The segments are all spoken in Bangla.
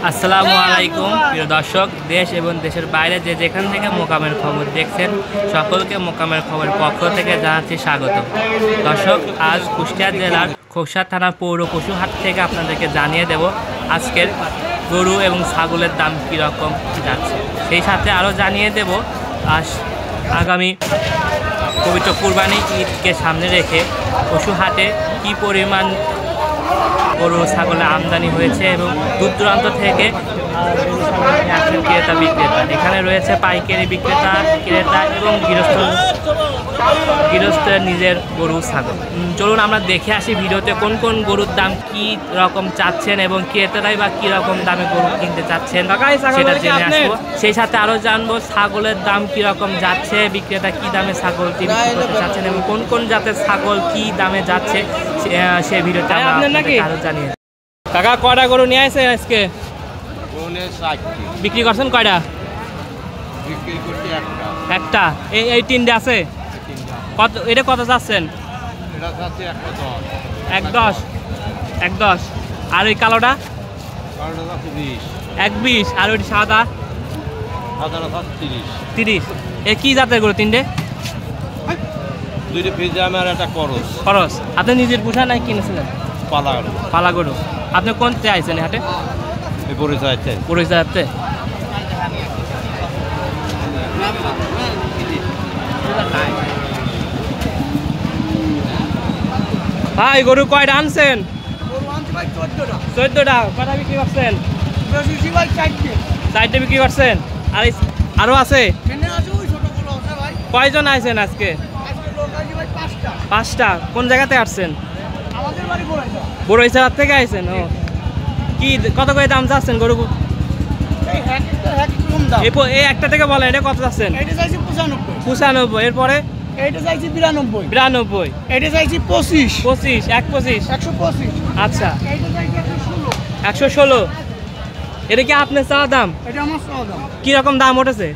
আসসালামু আলাইকুম প্রিয় দর্শক, দেশ এবং দেশের বাইরে যে যেখান থেকে মোকামের খবর দেখছেন সকলকে মোকামের খবরের পক্ষ থেকে জানাচ্ছি স্বাগত। দর্শক, আজ কুষ্টিয়া জেলার খোকসা থানা পৌর পশু হাট থেকে আপনাদেরকে জানিয়ে দেব আজকের গরু এবং ছাগলের দাম কীরকম যাচ্ছে। সেই সাথে আরও জানিয়ে দেব আগামী পবিত্র কুরবানি ঈদকে সামনে রেখে পশু হাটে কী পরিমাণ গরু ছাগলের আমদানি হয়েছে এবং দূর দূরান্ত থেকে আসেন ক্রেতা বিক্রেতা। এখানে রয়েছে পাইকারি বিক্রেতা, ক্রেতা এবং গৃহস্থের নিজের গরু ছাগল। চলুন আমরা দেখে আসি ভিডিওতে কোন কোন গরুর দাম কী রকম চাচ্ছেন এবং ক্রেতারাই বা কী রকম দামে গরু কিনতে চাচ্ছেন সেটা জেনে আসবো। সেই সাথে আরও জানবো ছাগলের দাম কীরকম যাচ্ছে, বিক্রেতা কী দামে ছাগল বিক্রি করতে চাচ্ছেন এবং কোন কোন জাতের ছাগল কী দামে যাচ্ছে সেই ভিডিওতে আরও জানিয়ে। কাকা কয়টা গরু নিয়ে আসে আজকে? বিক্রি করছেন কয়টা? একটা। এই তিনটে আছে কত? এটা কত চাচ্ছেন? 1.10। আর ওই কালোটা 1.20। আর ওই সাদা 30। এ কি জাতের গরু তিনটে? খরচ। আপনি নিজের পোষা নাই কিনেছিলেন? পালা গরু। আপনি কোনতে আইছেন হাটে? পরিচয়। ভাই গরু কয়টা আনছেন? 14টা। কয়টা বিক্রি করছেন? 4টে বিক্রি করছেন। আর আরো আছে? কয়জন আইছেন আজকে? 5টা। কোন জায়গাতে আসছেন? বড়ইছড়া থেকে আইছেন। ও কি কত করে দাম চাচ্ছেন গরু? এই একটা থেকে বলেন, এটা কত চাচ্ছেন? 95। এরপরে এইটা চাইছি 92। 92। এইটা চাইছি 25। 125। আচ্ছা, এইটা চাইছি 116। এটা কি আপনার চাওয়া দাম? এটা আমার চাওয়া দাম। কি রকম দাম উঠেছে?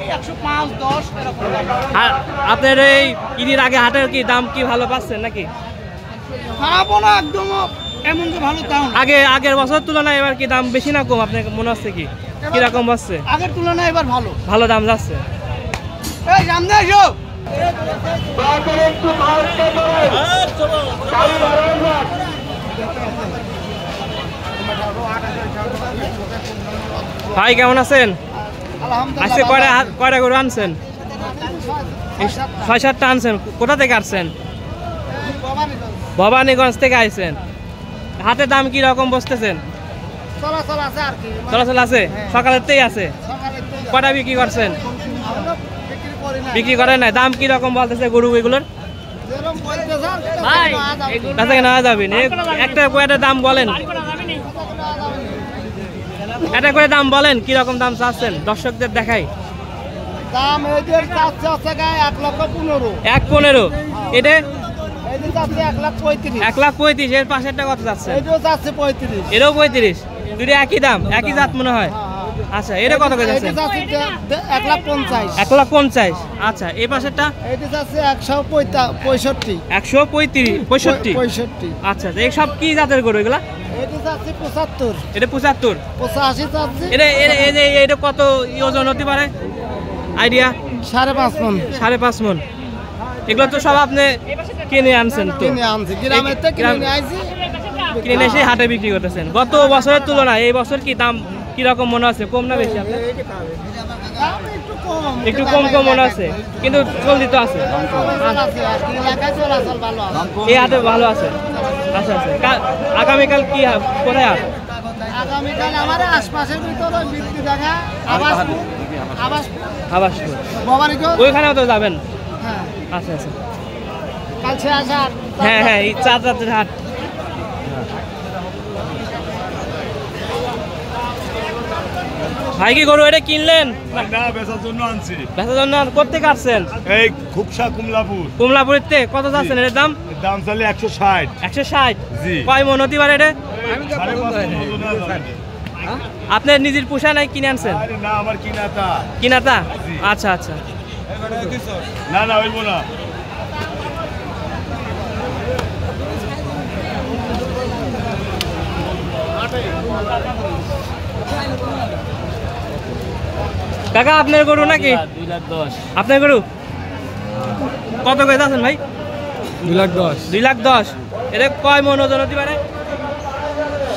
এই 105, 10 এরকম দাম। আর আপনার এই ঈদের আগে হাটের কি দাম কি ভালো পাচ্ছেন নাকি? খারাপ না, একদম এমন যে ভালো দাম। আগের বছর তুলনায় এবার কি দাম বেশি না কম আপনার মনে হচ্ছে? কি রকম হচ্ছে? আগের তুলনায় এবার ভালো দাম যাচ্ছে। এই সামনে এসো। ভাই কেমন আছেন? আজকে কয়টা গরু আনছেন? 6-7টা আনছেন। কোথা থেকে আসছেন? ভবানীগঞ্জ থেকে আইছেন। হাতের দাম কি রকম বসতেছেন? চলাচল আছে। সকালেরতেই আছে। কয়টা বিক্রি করছেন? বিক্রি করেন নাই। দাম কি রকম বলতেছে গরু এগুলোর? না যাবেন। একটা কয়টা দাম বলেন, একটা করে দাম বলেন কি রকম দাম চাচ্ছেন দর্শকদের দেখাই। দাম এদের চাচ্ছে 1,15,000। 1,15। এটা 1,35,000। 1,35,000। এর পাশেরটা কত যাচ্ছে? এটাও চাচ্ছে 35। এরও 35। দুটো একই দাম, একই জাত মনে হয়। আচ্ছা, এটা কত করে যাচ্ছে? 1,50,000। 1,50,000। আচ্ছা, এই পাশেরটা? এটা যাচ্ছে 165। 165। আচ্ছা, এই সব কি জাতের গরু এগুলা? এটা যাচ্ছে 75। এটা 75। 85 যাচ্ছে। এটা কত ওজন হতে পারে আইডিয়া? 5.5 মণ। 5.5 মণ। এগুলো তো সব আপনি কিনে আনছেন? তো কিনে আনছি, গ্রামের থেকে কিনে আইছি। কিনে এসে হাটে বিক্রি করতেছেন। গত বছরের তুলনায় এই বছর কি দাম কি রকম মনে আছে? কম না বেশি আপনার? একটু কম মনে আছে, কিন্তু চলতি তো আছে। এই হাটে ভালো আছে। আচ্ছা। আগামীকাল কি কোথায় হাট? আগামীকাল আমার আশপাশের ভিতরে বৃত্তি দেখা আবাসপুর। ওইখানেও তো যাবেন? হ্যাঁ। আচ্ছা। কাল 6 হ্যাঁ, এই 4 রাতের হাট। ভাই কি গরু এটা কিনলেন? না, বেচার জন্য আনছি। বেচার জন্য? কোথেকে আসছেন? এই খুকসা কুমলাপুরের কত যাচ্ছেন এর দাম? দাম চলে 160। 160। জি। কয় মন হতে পারে এটা? আপনার নিজের পোষা নাই কিনে আনছেন? না, আমার কিনাতা। আচ্ছা। না, হইব না। কাকা আপনার গরু নাকি? 2,10,000 আপনার গরু কত করে আছেন ভাই? 2,10,000 2,10,000। এটা কয় মন ওজন হতে পারে?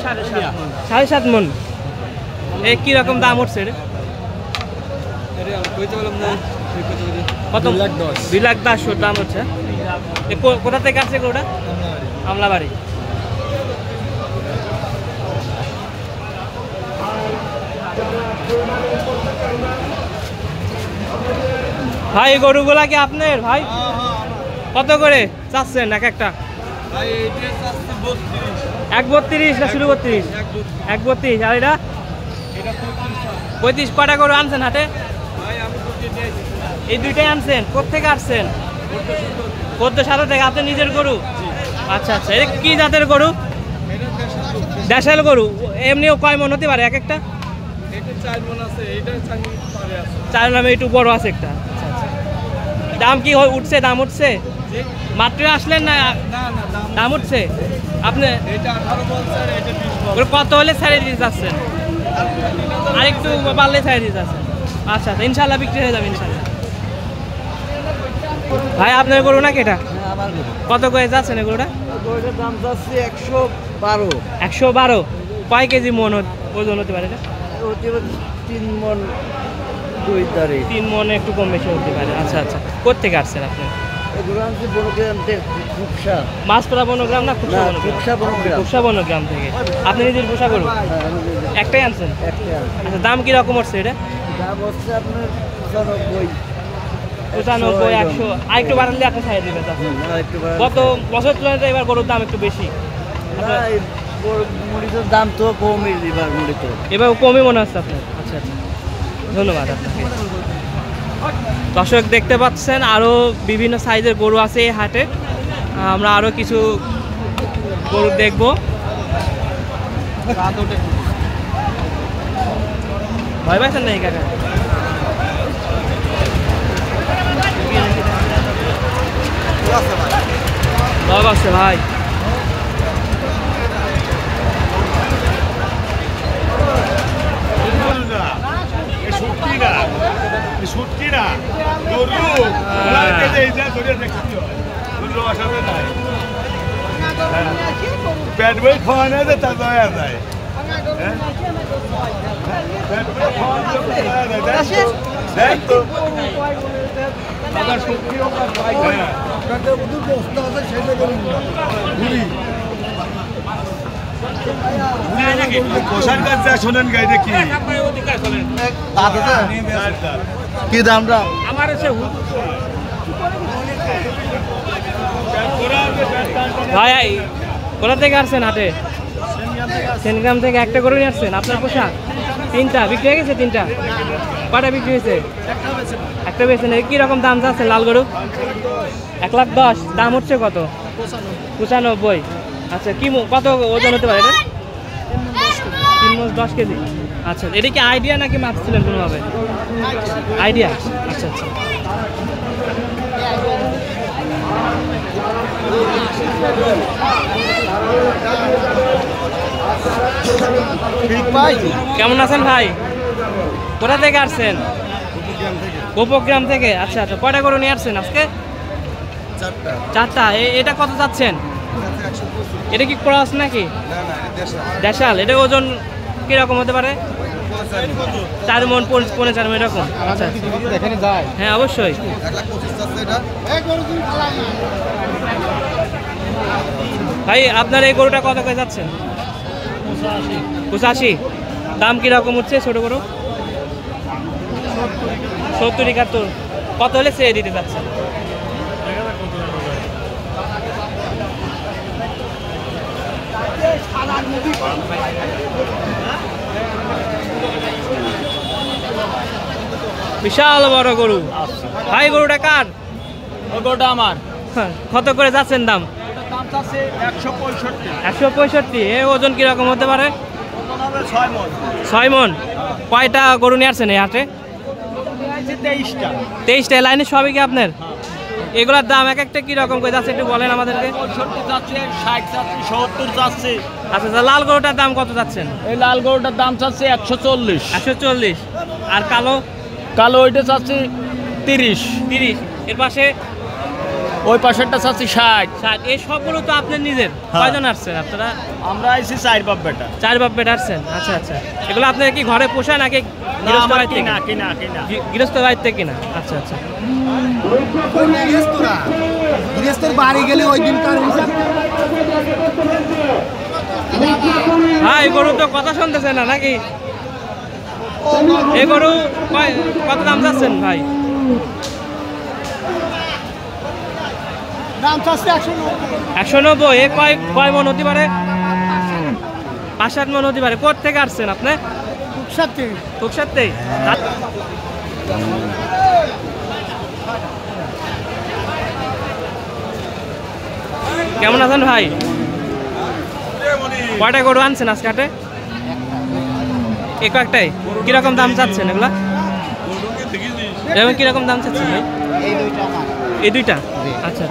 7.5 মন। এ কি রকম দাম উঠছে এটা? কত? 2,10,000 দাম হচ্ছে। কোথা থেকে আসছে গরুটা? আমলাবাড়ি। ভাই এই গরুগুলা কি আপনার ভাই? কত করে চাচ্ছেন এক একটা? 1.32 না শুরু 32? 1.32। আর এটা 35। কটা গরু আনছেন হাটে? এই দুইটাই আনছেন? কোথেকে আসছেন? পদ্মসাগর থেকে। আপনার নিজের গরু? আচ্ছা আচ্ছা। এটা কি জাতের গরু? দেশাল গরু। এমনিও কয় মন হতে পারে এক একটা? 4 নামে একটু বড় আছে একটা। আচ্ছা আচ্ছা। দাম কি উঠছে? দাম উঠছে? মাত্র আসলেন না দাম উঠছে? আপনি কত হলে ছেড়ে দিতে চাচ্ছেন? আর একটু পারলে ছেড়ে দিতে চাচ্ছেন? আচ্ছা আচ্ছা, ইনশাল্লাহ বিক্রি হয়ে যাবে ইনশাল্লাহ। ভাই আপনার গরু নাকি এটা? কত করে যাচ্ছেন এই গরুটা? দাম যাচ্ছে 112। 112। কয় কেজি মন ওজন হতে পারে এটা? 3 মন 2 দাঁড়ে। 3 মনে একটু কম বেশি হতে পারে। আচ্ছা আচ্ছা। কোথেকে আসছেন আপনি? এগুলো আনছি বনগ্রাম থেকে। খুবসা মাছপাড়া বনগ্রাম না খুবসা বনগ্রাম? খুবসা বনগ্রাম। খুবসা বনগ্রাম থেকে। আপনি নিজের পোষা গরু? একটাই আনছেন? একটা আচ্ছা, দাম কি রকম হচ্ছে এটা? দাম হচ্ছে আপনার 95। 95, 100। আর একটু বাড়ালে আপনি ছাড়িয়ে দেবেন। একটু গত বছর তুলনায় এবার গরুর দাম একটু বেশি। মুড়ির দাম তো কমই এবার মুড়িতে। এবার কমই মনে হচ্ছে আপনার? আচ্ছা আচ্ছা, ধন্যবাদ আপনাকে। দর্শক দেখতে পাচ্ছেন আরও বিভিন্ন সাইজের গরু আছে এই হাটে। আমরা আরও কিছু গরু দেখব। ভয় পাইছেন না এই কাকা? ভয় পাচ্ছে ভাই। সুটকি না গরু পেট বই খাওয়া নেই যে তা দয়া যায়। দেখ তো পোশাক কাজ যা শোনেন গাইতে কি কি দামটা আমার ভাই কোথা থেকে আসছেন হাটে? সেনগ্রাম থেকে। একটা গরু নিয়ে আসছেন আপনার পোশাক? 3টা বিক্রি হয়ে গেছে? 3টা? কটা বিক্রি হয়েছে? একটা বেছেন। কি রকম দাম যাচ্ছে লাল গরু? 1,10,000। দাম হচ্ছে কত? 95। আচ্ছা, কি কত ওজন হতে পারে এটা? 3 মণ 10 কেজি। আচ্ছা, এটা কি আইডিয়া নাকি মাপছিলেন কোনোভাবে? আইডিয়া। আচ্ছা আচ্ছা। কেমন আছেন ভাই? কোথা থেকে আসছেন? গোপগ্রাম থেকে। আচ্ছা আচ্ছা। কয়টা গরু নিয়ে আসছেন আজকে? 4টা। এটা কত যাচ্ছেন? এটা কি ক্রস নাকি দেশাল? এটা ওজন কিরকম হতে পারে? 4 মণ 4.5 মণ এরকম। আচ্ছা, হ্যাঁ অবশ্যই। ভাই আপনার এই গরুটা কত করে যাচ্ছেন? 85। দাম কিরকম হচ্ছে ছোট গরু? 70, 71। কত হলে ছেড়ে দিতে যাচ্ছেন? বিশাল বড় গরু। ভাই গরুটা কার? গরুটা আমার। কত করে যাচ্ছেন দাম? 165। এ ওজন কিরকম হতে পারে? 6 মণ। কয়টা গরু নিয়ে আসছেন এই হাটে? 23টা। 23টা। লাইনে সবই কি আপনার? এগুলোর দাম এক একটা কি রকম করে যাচ্ছে একটু বলেন আমাদেরকে। 65 যাচ্ছে, 60 যাচ্ছে, 70 যাচ্ছে। আচ্ছা আচ্ছা, লাল গরুটার দাম কত যাচ্ছেন? এই লাল গরুটার দাম চাচ্ছে 140। 140। আর কালো? কালো ওইটা চাচ্ছে 30। 30। এর পাশে? ওই পাশেরটা চাচ্ছে 60। 60। এই সবগুলো তো আপনার নিজের? কয়জন আসছেন আপনারা? আমরা আইছি 4 বাপ বেটা। 4 বাপ বেটা আসছেন। আচ্ছা আচ্ছা, এগুলো আপনারা কি ঘরে পোষায় নাকি না, গৃহস্থ আমরা বাড়ি থেকে? কিনা। গৃহস্থ বাড়ি থেকে কিনা? আচ্ছা আচ্ছা। গৃহস্থর বাড়ি গেলে ওই দিনকার হিসাব। ভাই গরু তো কথা শুনতেছে না নাকি? এই গরু কত দাম যাচ্ছেন ভাই? দাম চাচ্ছে 190। এ কয় মন হতে পারে? 5-7 মন হতে পারে। কোথা থেকে আসছেন আপনি? 160। খুবসাতে। কেমন আছেন ভাই? কয়টা গরু আনছেন আজকে হাটে? এই কয়েকটাই। কিরকম দাম চাচ্ছেন এগুলা? এরকম কিরকম দাম চাচ্ছেন ভাই? এই দুইটা? আচ্ছা।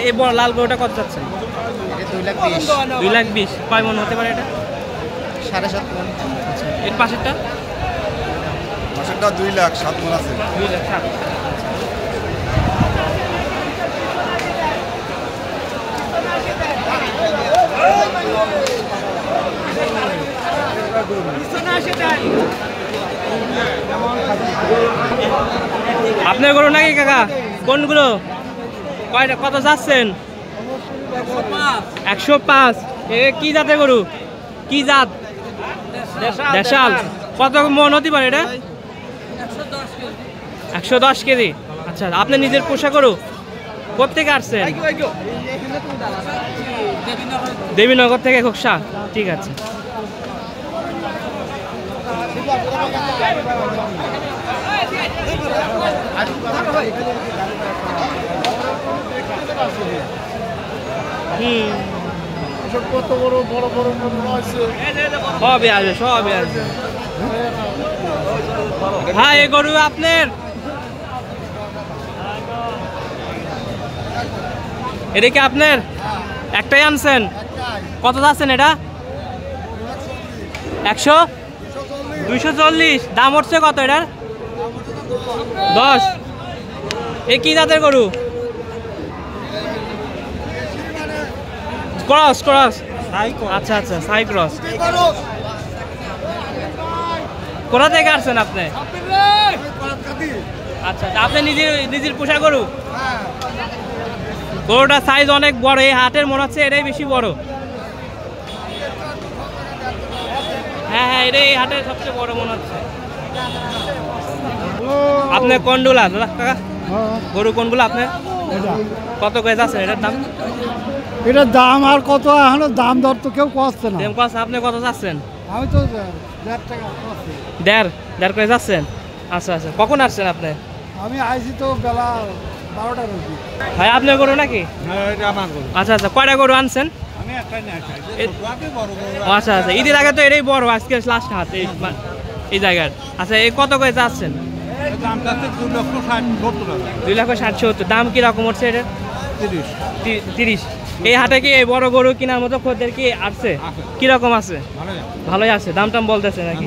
এই বড় লাল গরুটা কত চাচ্ছেন? 2,20,000। কয় মন হতে পারে এটা? 7.5 মণ। আচ্ছা, এর পাশেরটা? 2,07,000 মন আছে। 2,07,000। আপনার গরু নাকি কাকা? কোনগুলো? কয়টা কত যাচ্ছেন? 105। এ কি জাতের গরু? কি জাত? দেশাল। কত মন হতে পারে এটা? 110 কেজি। আচ্ছা, আপনি নিজের পোষা গরু? কোথেকে আসছেন? দেবীনগর থেকে খোকসা। ঠিক আছে। কত বড় বড় বড় মনে আছে। সবই আসবে, সবই আসবে। হ্যাঁ, এই গরু আপনার? এটা কি আপনার? একটাই আনছেন? কত যাচ্ছেন এটা? 240। দাম উঠছে কত এটার? 10। এ কি জাতের গরু? ক্রস। আচ্ছা আচ্ছা, সাই ক্রস। কোথা থেকে আসছেন আপনি? আচ্ছা, আপনি নিজের পোষা গরু? গরুটার সাইজ অনেক বড়। এই হাটের মনে হচ্ছে এটাই বেশি বড়। হ্যাঁ হ্যাঁ, এটাই এই হাটের সবচেয়ে বড় মনে হচ্ছে। আপনার কোনগুলা দাদা কাকা? গরু কোনগুলো আপনার? কত করে যাচ্ছেন এটার দাম? এটার দাম আর কত এখনো দাম দর তো কেউ করছে না। আপনি কত যাচ্ছেন? আমি তো 1.5 টাকা করছি। 1.5 করে যাচ্ছেন? আচ্ছা আচ্ছা, কখন আসছেন আপনি? আমি আইছি তো বেলা 12টার মধ্যে। ভাই আপনার গরু নাকি? আচ্ছা আচ্ছা, কয়টা গরু আনছেন? আমি একটাই না আচ্ছা আচ্ছা, ঈদের আগে তো এটাই বড়, আজকে লাস্ট হাত এই জায়গার। আচ্ছা, এই কত করে যাচ্ছেন? দাম যাচ্ছে 2,60,70। দাম কি রকম হচ্ছে এটার? 30। এই হাটে কি এই বড় গরু কেনার মতো খদ্দের কি আসছে? কিরকম আছে? ভালোই আছে। দাম টাম বলতেছে নাকি?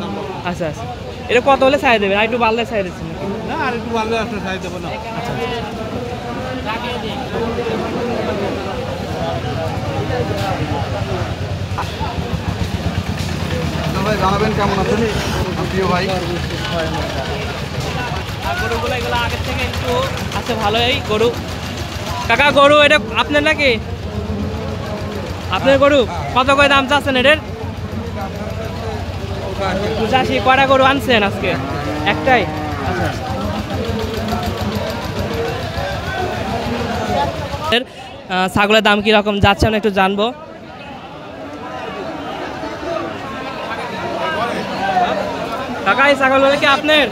আচ্ছা আচ্ছা, এটা কত হলে ছাড় দেবেন? আর একটু বাড়লে ছাড় দিচ্ছেন নাকি? না, আর একটু ভালো আছে চাই দেবো না। আচ্ছা ভাই জানাবেন কেমন আছেন প্রিয় ভাই? গরুগুলো এগুলো আগের থেকে একটু আছে ভালোই গরু। কাকা গরু এটা আপনার নাকি? আপনার গরু কত করে দাম চাচ্ছেন এটার? 85। কয়টা গরু আনছেন আজকে? একটাই? ছাগলের দাম কি রকম যাচ্ছে আমরা একটু জানবো। কাকা এই ছাগলগুলো কি আপনার?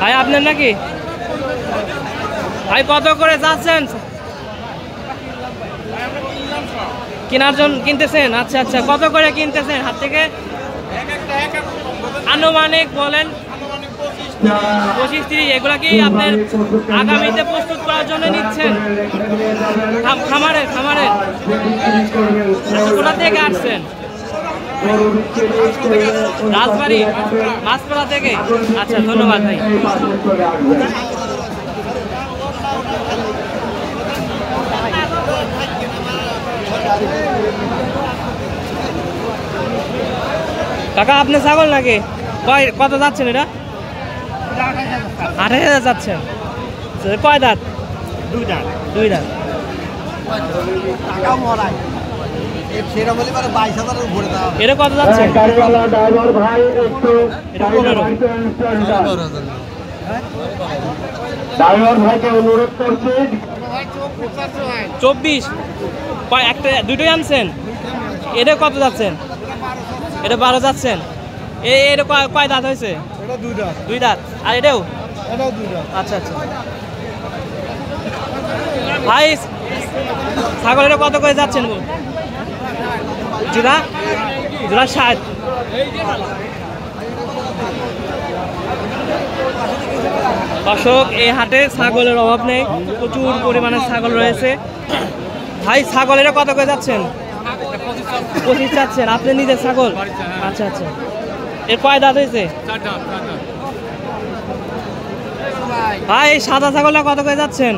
ভাই আপনার নাকি? ভাই কত করে যাচ্ছেন? কেনার জন্য কিনতেছেন? আচ্ছা আচ্ছা, কত করে কিনতেছেন হাত থেকে? আনুমানিক বলেন 25-30, এগুলা কি আপনার আগামীতে প্রস্তুত করার জন্য নিচ্ছেন? খামারের আচ্ছা, কোথা থেকে আসছেন? রাজবাড়ি মাছপাড়া থেকে। আচ্ছা, ধন্যবাদ ভাই। কাকা আপনি ছাগল নাকি? কত যাচ্ছেন এটা? 28,000 যাচ্ছেন। কয় দাঁত? 2 দাঁত। এটা কত যাচ্ছে? এটা 15। 24। একটা দুটোই আনছেন? এটা কত যাচ্ছেন? এটা 12 যাচ্ছেন। এটা কয় দাঁত হয়েছে? 2 দাঁত। আর এটাও? আচ্ছা। ভাই ছাগল এটা কত করে যাচ্ছেন? জোড়া 60। দর্শক, এই হাটে ছাগলের অভাব নেই, প্রচুর পরিমাণে ছাগল রয়েছে। ভাই ছাগল এটা কত করে যাচ্ছেন? 25 যাচ্ছেন। আপনি নিজের ছাগল? আচ্ছা। এর কয় দাঁত হয়েছে? 4 দাঁত। ভাই সাদা ছাগলটা কত করে যাচ্ছেন?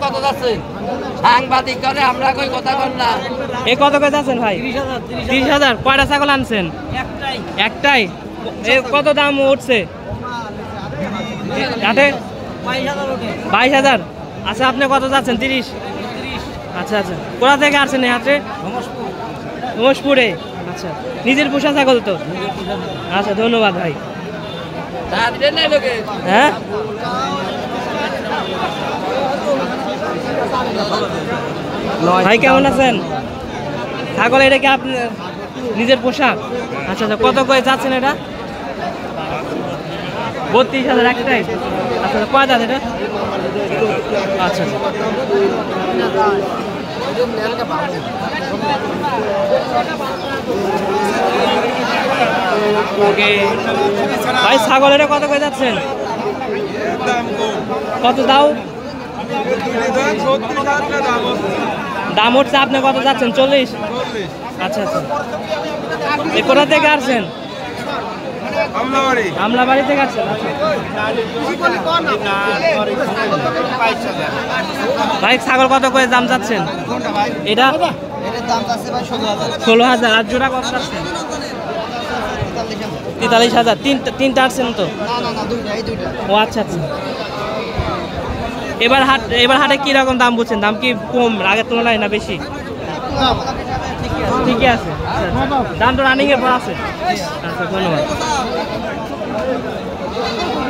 কত যাচ্ছে? সাংবাদিক করে আমরা কই কথা বল না। এ কত করে যাচ্ছেন ভাই? 30,000। কয়টা ছাগল আনছেন? একটাই। এর কত দাম উঠছে হাটে? 22,000। আচ্ছা, আপনি কত যাচ্ছেন? 30। আচ্ছা। কোথা থেকে আসছেন এই হাটে? ঘোষপুরে। আচ্ছা, নিজের পোষা ছাগল তো? আচ্ছা, ধন্যবাদ ভাই। হ্যাঁ, ভাই কেমন আছেন? ছাগল এটা কি আপনি নিজের পোশাক? আচ্ছা, কত করে যাচ্ছেন এটা? 32,000 একটাই। আচ্ছা, কয় দাঁত এটা? আচ্ছা। ওকে ভাই, ছাগল এটা কত করে যাচ্ছেন? কত দাও? দাম উঠছে। আপনি কত যাচ্ছেন? 40। আচ্ছা। এ কোথা থেকে আসছেন? আমলাবাড়ি থেকে আসছেন। ভাই ছাগল কত করে দাম যাচ্ছেন? এটা 16,000। আর জোড়া কত যাচ্ছেন? 43,000। তিনটা আসছেন তো? ও আচ্ছা। এবার হাটে কি রকম দাম বুঝছেন? দাম কি কম আগের তুলনায় না বেশি? ঠিকই আছে। দাম তো রানিং এর পর আছে। আচ্ছা, ধন্যবাদ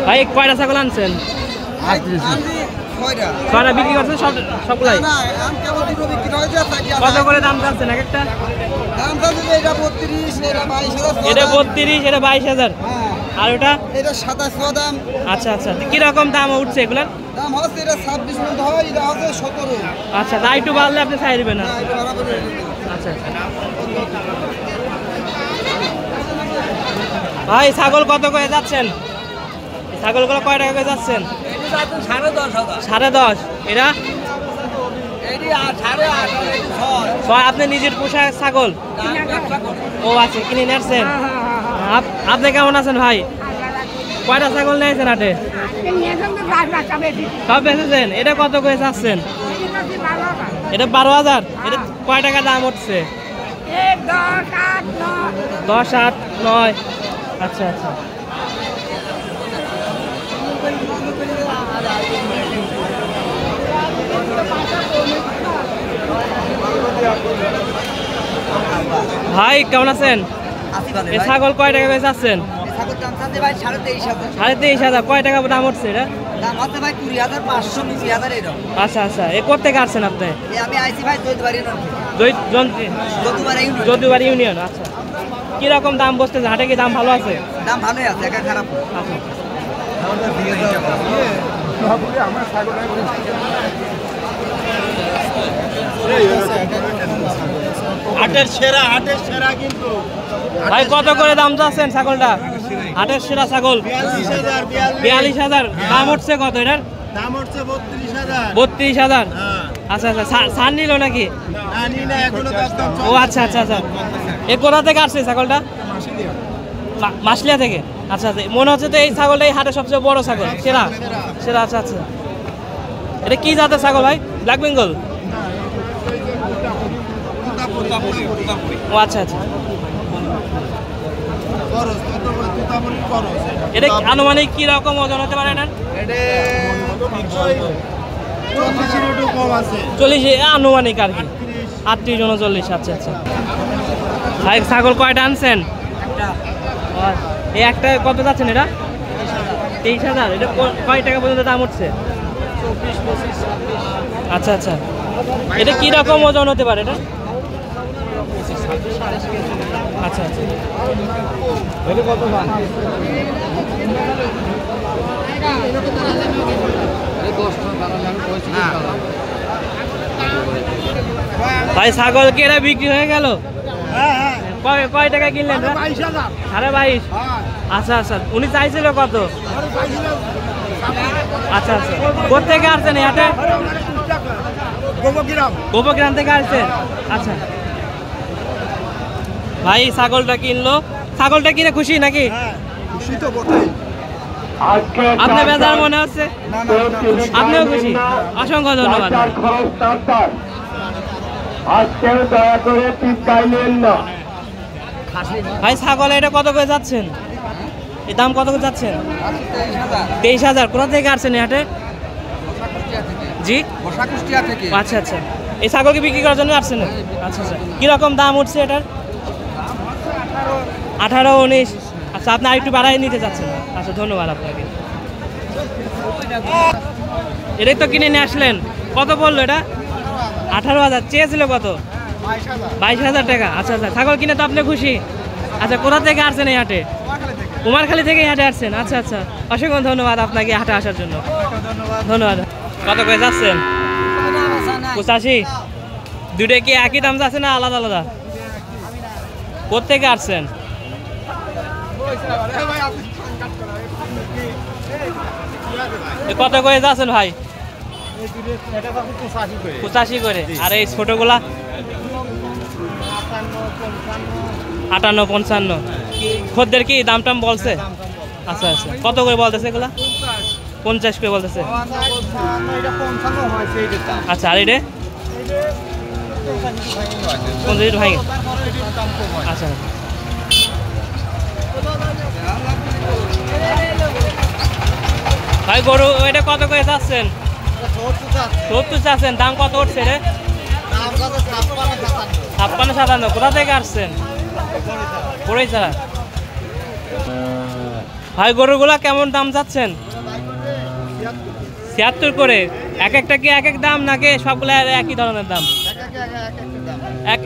ভাই। কয়টা ছাগল আনছেন? 6টা বিক্রি করছেন সবগুলাই? কত করে দাম যাচ্ছেন এক একটা? এটা 32, এটা 22,000। আর ওটা? এটা 27 দাম। আচ্ছা। কিরকম দাম উঠছে এগুলার? দাম হচ্ছে এটা 26 মতো হয়, এটা হচ্ছে 17। আচ্ছা, তাই একটু বাড়লে আপনি ছাই দিবেন না? আচ্ছা। ভাই ছাগল কত করে যাচ্ছেন? ছাগলগুলো কয় টাকা করে যাচ্ছেন? 10.5। এটা 6। আপনি নিজের পোষা ছাগল? ও আচ্ছা, কিনে নিয়েছেন। আপনি কেমন আছেন ভাই? কয়টা ছাগল নিয়েছেন হাটে? সব বেঁচেছেন। এটা কত করে যাচ্ছেন? এটা 12,000। এটা কয় টাকা দাম উঠছে? 10, 8, 9। আচ্ছা। ভাই কেমন আছেন? এই ছাগল কয় টাকা করে যাচ্ছেন? 23,000। কয় টাকা দাম উঠছে এটা? আচ্ছা। এ কোথা থেকে আসছেন আপনি? যদুবাড়ি ইউনিয়ন। আচ্ছা, কিরকম দাম বসতেছে হাটে? কি দাম ভালো আছে? দাম ভালোই আছে, একা খারাপ। আচ্ছা। হাটের সেরা কিন্তু ভাই কত করে দাম চাচ্ছেন ছাগলটা? হাটের সেরা ছাগল 42,000। দাম উঠছে কত এটার? দাম হচ্ছে 32,000। 32,000। আচ্ছা আচ্ছা, ছাড় নিল নাকি? ও আচ্ছা আচ্ছা আচ্ছা। এ কোথা থেকে আসছে ছাগলটা? মাসলিয়া থেকে। আচ্ছা আচ্ছা, মনে হচ্ছে তো এই ছাগলটা এই হাটের সবচেয়ে বড় ছাগল, সেরা সেরা। আচ্ছা আচ্ছা, এটা কি জাতের ছাগল ভাই? ব্ল্যাক বেঙ্গল? ও আচ্ছা আচ্ছা। এটা আনুমানিক কি রকম ওজন হতে পারে এটার? 40 আনুমানিক আর কি, 38 39। আচ্ছা আচ্ছা ভাই, ছাগল কয়টা আনছেন? এই একটা কত যাচ্ছেন এটা? 23,000। এটা কয় টাকা পর্যন্ত দাম উঠছে? আচ্ছা আচ্ছা, এটা কি রকম ওজন হতে পারে এটা? আচ্ছা আচ্ছা, ভাই ছাগল কি এটা বিক্রি হয়ে গেল? কয় টাকা কিনলেন? 22,500। আচ্ছা আচ্ছা, উনি চাইছিল কত? আচ্ছা আচ্ছা, কোথেকে আসছেন এই হাটে? গোপগ্রাম থেকে আসছেন। আচ্ছা ভাই, ছাগলটা কিনলো। ছাগলটা কিনে খুশি নাকি? খুশি তো বটেই। আপনি বেজার মনে হচ্ছে? আপনিও খুশি? অসংখ্য ধন্যবাদ। ভাই ছাগল এটা কত করে যাচ্ছেন? এই দাম কত করে যাচ্ছেন? 23,000। কোথা থেকে আসছেন এই হাটে? জি, আচ্ছা আচ্ছা, এই ছাগলকে বিক্রি করার জন্য আসছেন? আচ্ছা আচ্ছা, কিরকম দাম উঠছে এটার? 18 19। আচ্ছা, আপনি আর একটু বাড়াই নিতে চাচ্ছেন? আচ্ছা, ধন্যবাদ আপনাকে। এটাই তো কিনে নিয়ে আসলেন, কত বললো এটা? 18,000। চেয়েছিল কত? 22,000 টাকা। আচ্ছা আচ্ছা, ছাগল কিনে তো আপনি খুশি? আচ্ছা, কোথা থেকে আসছেন এই হাটে? কুমারখালী থেকে এই হাটে আসছেন? আচ্ছা আচ্ছা, অসংখ্য ধন্যবাদ আপনাকে হাটে আসার জন্য। ধন্যবাদ। কত করে যাচ্ছেন? 85। দুটো কি একই দাম যাচ্ছে না আলাদা আলাদা? কোথেকে আসছেন? কত করে যাচ্ছেন ভাই? 85 করে। আর এই ছোটগুলা? 58 55। খদ্দের কি দাম টাম বলছে? আচ্ছা আচ্ছা, কত করে বলতেছে এগুলা? 50 করে বলতেছে। আচ্ছা, আর এটা 50 ভাই। আচ্ছা, ভাই গরু এটা কত করে চাচ্ছেন? 70 চাচ্ছেন। দাম কত উঠছে রে? 56 57। কোথা থেকে আসছেন? পড়েছা। ভাই গরুগুলা কেমন দাম যাচ্ছেন? 76 করে। এক একটা কি এক এক দাম নাকি সবগুলা একই ধরনের দাম?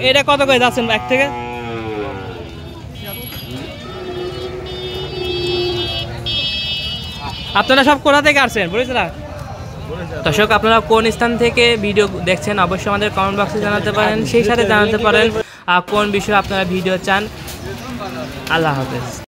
এটা কত করে যাচ্ছেন এক থেকে? আপনারা সব কোথা থেকে আসছেন? বুঝেছেন? দর্শক, আপনারা কোন স্থান থেকে ভিডিও দেখছেন অবশ্যই আমাদের কমেন্ট বক্সে জানাতে পারেন। সেই সাথে জানাতে পারেন কোন বিষয়ে আপনারা ভিডিও চান। আল্লাহ হাফেজ।